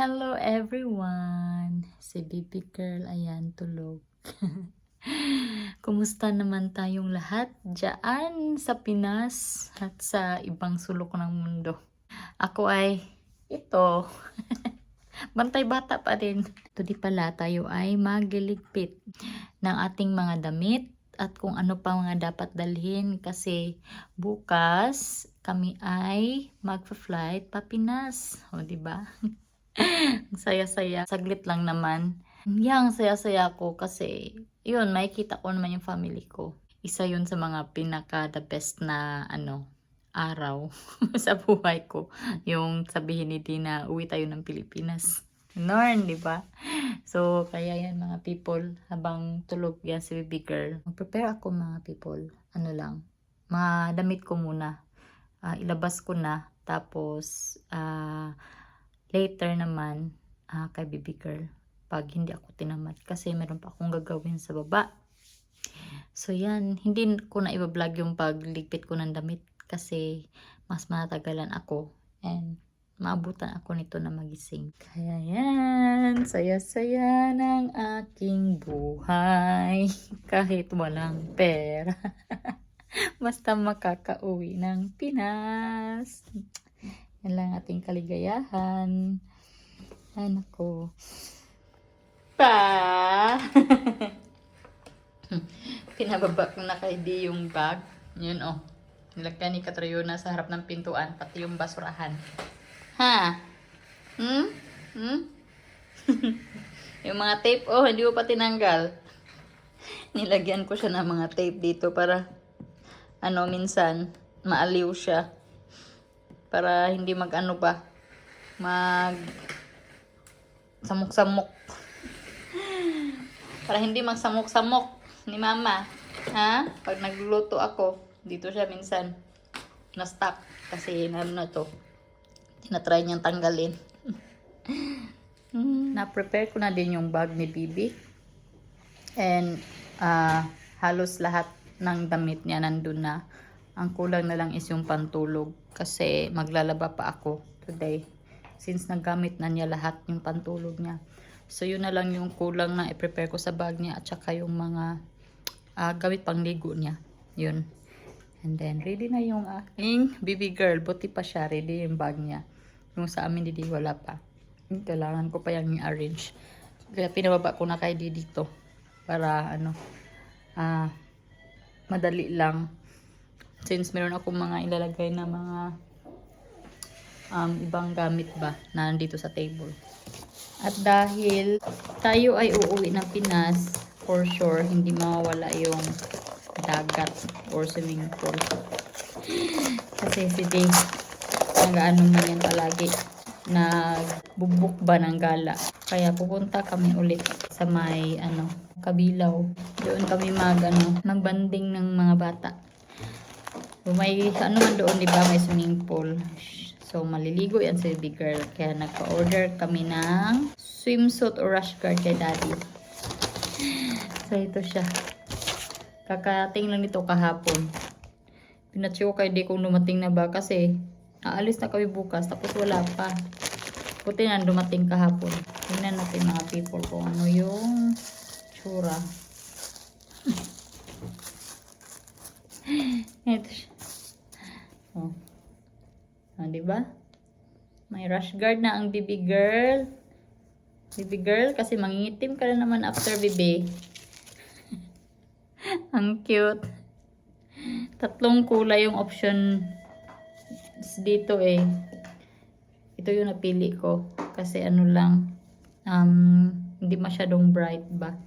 Hello everyone! Si Baby Girl, ayan, tulog. Kumusta naman tayong lahat dyan sa Pinas at sa ibang sulok ng mundo? Ako ay, ito, bantay bata pa din. Today pala tayo ay magiligpit ng ating mga damit at kung ano pa mga dapat dalhin kasi bukas kami ay magpa-flight pa Pinas. O, diba? Saya-saya. Saglit lang naman. Yang saya-saya ko kasi, yun, makikita ko naman yung family ko. Isa yun sa mga pinaka the best na, araw sa buhay ko. Yung sabihin ni Dina, uwi tayo ng Pilipinas. Norn, di ba? So, kaya yan mga people, habang tulog yan si baby girl, mag-prepare ako mga people. Ano lang, mga damit ko muna. Ilabas ko na. Tapos, later naman, kay baby girl, pag hindi ako tinamad. Kasi meron pa akong gagawin sa baba. So, yan. Hindi ko na i-vlog yung pagligpit ko ng damit. Kasi, mas matagalan ako. And, maabutan ako nito na magising. Kaya yan. Saya-saya ng aking buhay. Kahit walang pera. Basta makakauwi ng Pinas. Yan lang ating kaligayahan. Ay, nako. Pa! Pinababa ko na kay D yung bag. Yun, oh. Nilagyan ni Katriona sa harap ng pintuan, pati yung basurahan. Ha? Yung mga tape, oh, hindi ko pa tinanggal. Nilagyan ko siya ng mga tape dito para, minsan, maaliw siya. Para hindi mag-ano ba, samok-samok. Para hindi magsamok-samok ni mama. Ha? Pag nagluluto ako, dito siya minsan na-stuck. Kasi na to. Tinatry niyang tanggalin. Na-prepare ko na din yung bag ni Bibi. And halos lahat ng damit niya nandun na. Ang kulang na lang is yung pantulog. Kasi maglalaba pa ako today. Since nagamit na niya lahat yung pantulog niya. So yun na lang yung kulang na i-prepare ko sa bag niya. At saka yung mga gamit pang ligo niya. Yun. And then ready na yung aking baby girl. Buti pa siya. Ready yung bag niya. Yung sa amin hindi wala pa. Kailangan ko pa yung i-arrange. Kaya pinababa ko na kay dito. Para madali lang. Since meron ako mga ilalagay na mga ibang gamit ba na nandito sa table. At dahil tayo ay uuwi ng Pinas, for sure, hindi mawawala yung dagat or swimming pool. Kasi si Dave, nag-ano man yan palagi, nagbubuk ba ng gala. Kaya pupunta kami ulit sa may, Kabilaw. Doon kami magbanding ng mga bata. May man doon, di ba, may swimming pool. So, maliligo yan sa baby girl. Kaya nagpa-order kami ng swimsuit or rash guard kay daddy. So, ito siya. Kakating lang nito kahapon. Pinachi ko kay di kung dumating na ba kasi aalis na kami bukas tapos wala pa. Puti na dumating kahapon. Tingnan natin mga people kung ano yung tsura. Ito siya. Oh. Diba? May rash guard na ang baby girl. Baby girl, kasi mangingitim ka na naman after baby. Ang cute. 3 kulay yung option dito eh. Ito yung napili ko. Kasi hindi masyadong bright ba.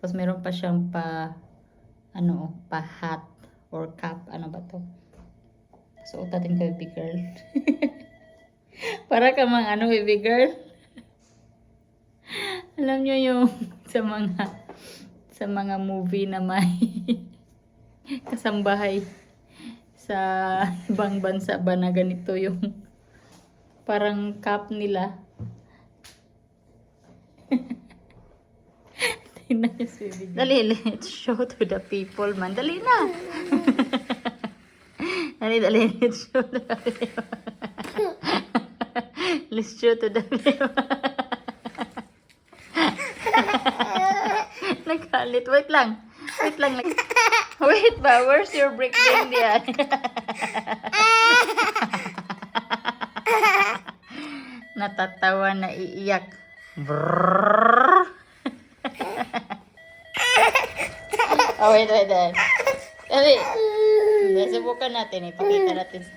Tapos meron pa siyang pa hat or cap. Ano ba to? Suot natin ko baby girl. Para ka mang baby girl. Alam nyo yung sa mga movie na may kasambahay sa ibang bansa ba na ganito yung parang cap nila. Tingnan nyo si baby girl. Dali, let's show to the people man. Dali na. Dali, let's show to the people. Let's show to the viewer. Nagalit. Wait lang. Wait lang. Wait ba? Where's your brick din diyan? Natatawa na iiyak. Brrrr. Oh, wait. Dali. Subukan natin. Ipakita natin.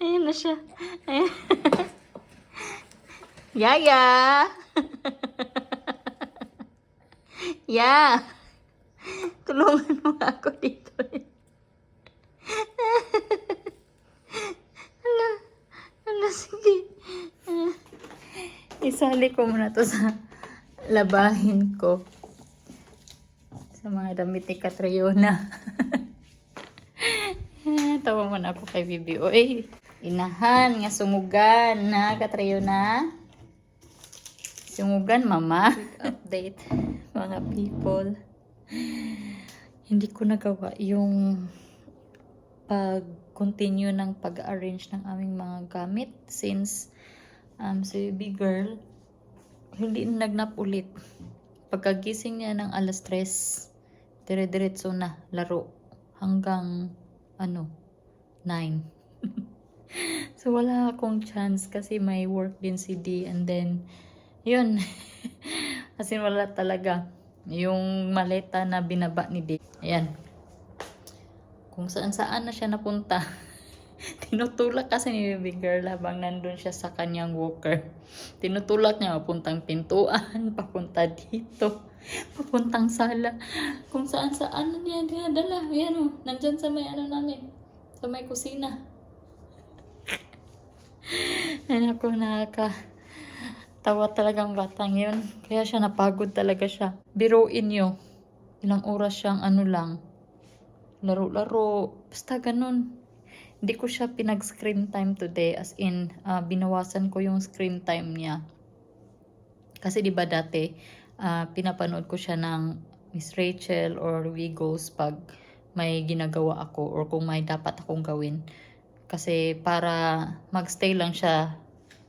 Ayan na siya. Ayan. Yaya! Ya! Tulungan mo nga ako dito. Hala, sige. Isali ko muna to sa labahin ko. Sa mga damit ni Catriona. Tawa man ako kay Bibi. Oy, inahan nga sumugan na Catriona. Sumugan mama. Quick update mga people. Hindi ko nagawa yung pag-continue ng pag-arrange ng aming mga gamit since si Baby Girl hindi nagnap ulit. Pagkagising niya ng alas 3, dire-diretso na laro hanggang 9. So wala akong chance kasi may work din si D, and then yun. Kasi wala talaga yung maleta na binaba ni D. Ayan. Kung saan-saan na siya napunta. Tinutulak kasi ni Baby Girl habang nandun siya sa kanyang walker. Tinutulak niya papuntang pintuan, papunta dito, papuntang sala. Kung saan-saan na niya dinadala. Ayan o, nandyan sa may namin, sa may kusina. Ayan ako, tawa talagang batang yun. Kaya siya napagod talaga siya. Biruin nyo, ilang oras siyang lang, laro-laro, basta ganun. Hindi ko siya pinag-screen time today, as in, binawasan ko yung screen time niya. Kasi diba dati, pinapanood ko siya ng Miss Rachel or Wiggles pag may ginagawa ako or kung may dapat akong gawin. Kasi para magstay lang siya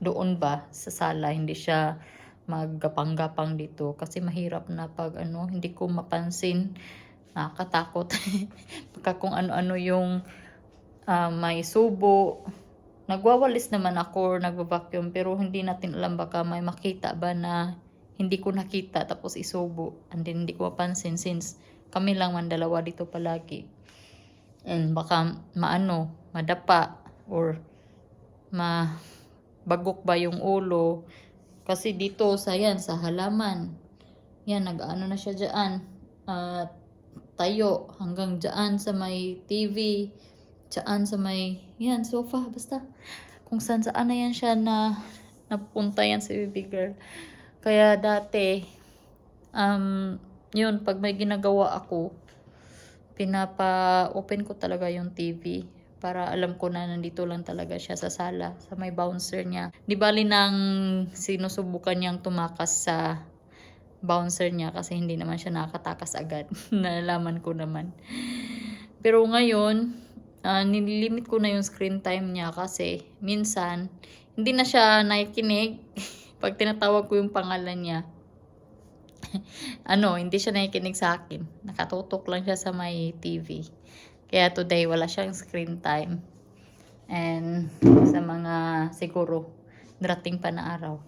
doon ba sa sala, hindi siya maggapang-gapang dito. Kasi mahirap na pag hindi ko mapansin, nakakatakot. Pagka kung ano-ano yung may subo, nagwawalis naman ako, nagva-vacuum, pero hindi natin alam, baka may makita ba na hindi ko nakita tapos isubo, and then hindi ko mapansin since kami lang man dalawa dito palagi, and baka madapa or mabagok ba yung ulo kasi dito sa halaman yan, nag-ano na siya dyan, tayo hanggang dyan sa may TV, dyan sa may sofa, basta kung saan na yan siya na napunta yan si Baby Girl. Kaya dati yun, pag may ginagawa ako, pinapa-open ko talaga yung TV para alam ko na nandito lang talaga siya sa sala, sa may bouncer niya. Di bali nang sinusubukan niyang tumakas sa bouncer niya kasi hindi naman siya nakatakas agad. Nalaman ko naman. Pero ngayon, nililimit ko na yung screen time niya kasi minsan hindi na siya nakikinig pag tinatawag ko yung pangalan niya. Hindi siya nakikinig sa akin. Nakatutok lang siya sa may TV. Kaya today wala siyang screen time. And sa mga siguro darating pa na araw.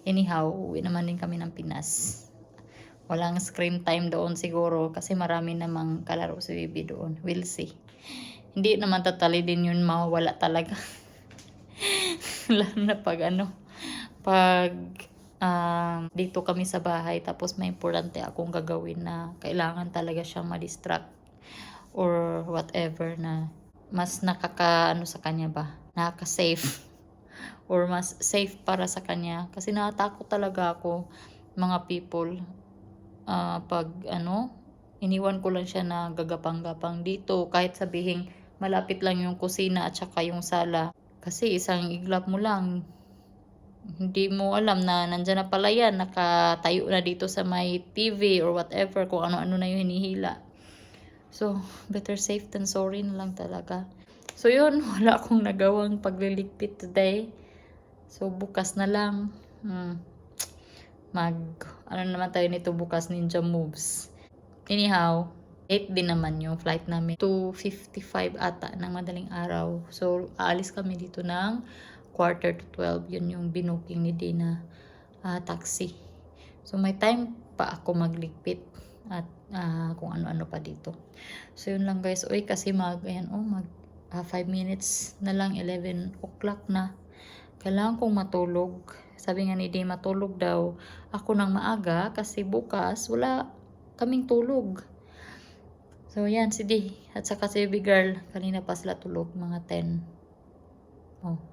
Anyhow, uwi naman din kami ng Pinas. Walang screen time doon siguro kasi marami namang kalaro si Baby doon. We'll see. Hindi naman totally din yun mawawala talaga. Lalo na pag dito kami sa bahay tapos may importante akong gagawin na kailangan talaga siyang ma-distract or whatever na mas sa kanya ba, nakaka-safe or mas safe para sa kanya. Kasi natatakot talaga ako mga people pag iniwan ko lang siya na gagapang-gapang dito kahit sabihin malapit lang yung kusina at saka yung sala. Kasi isang iglap mo lang, hindi mo alam na nandyan na pala yan, nakatayo na dito sa may TV or whatever, kung ano-ano na yung hinihila. So, better safe than sorry na lang talaga. So, yun, wala akong nagawang pagliligpit today. So, bukas na lang. Ano naman tayo nito bukas, ninja moves. Anyhow, 8 din naman yung flight namin. 2:55 ata ng madaling araw. So, aalis kami dito ng 11:45. Yun yung binuking ni Dina taxi. So, may time pa ako magligpit at kung ano-ano pa dito. So, yun lang guys. Uy, kasi mag 5 minutes na lang, 11 o'clock na. Kailangan kong matulog. Sabi nga ni Dina, matulog daw ako ng maaga kasi bukas wala kaming tulog. So, yan, si D. At saka si baby girl. Kanina pa sila tulog, mga 10.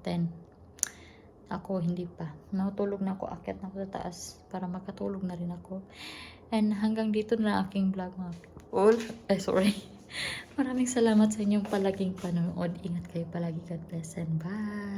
10. Ako, hindi pa. Natulog na ako. Akyat na ako sa taas para makatulog na rin ako. And hanggang dito na aking vlog, mga people. Sorry. Maraming salamat sa inyong palaging panonood. Ingat kayo palagi. God bless and bye.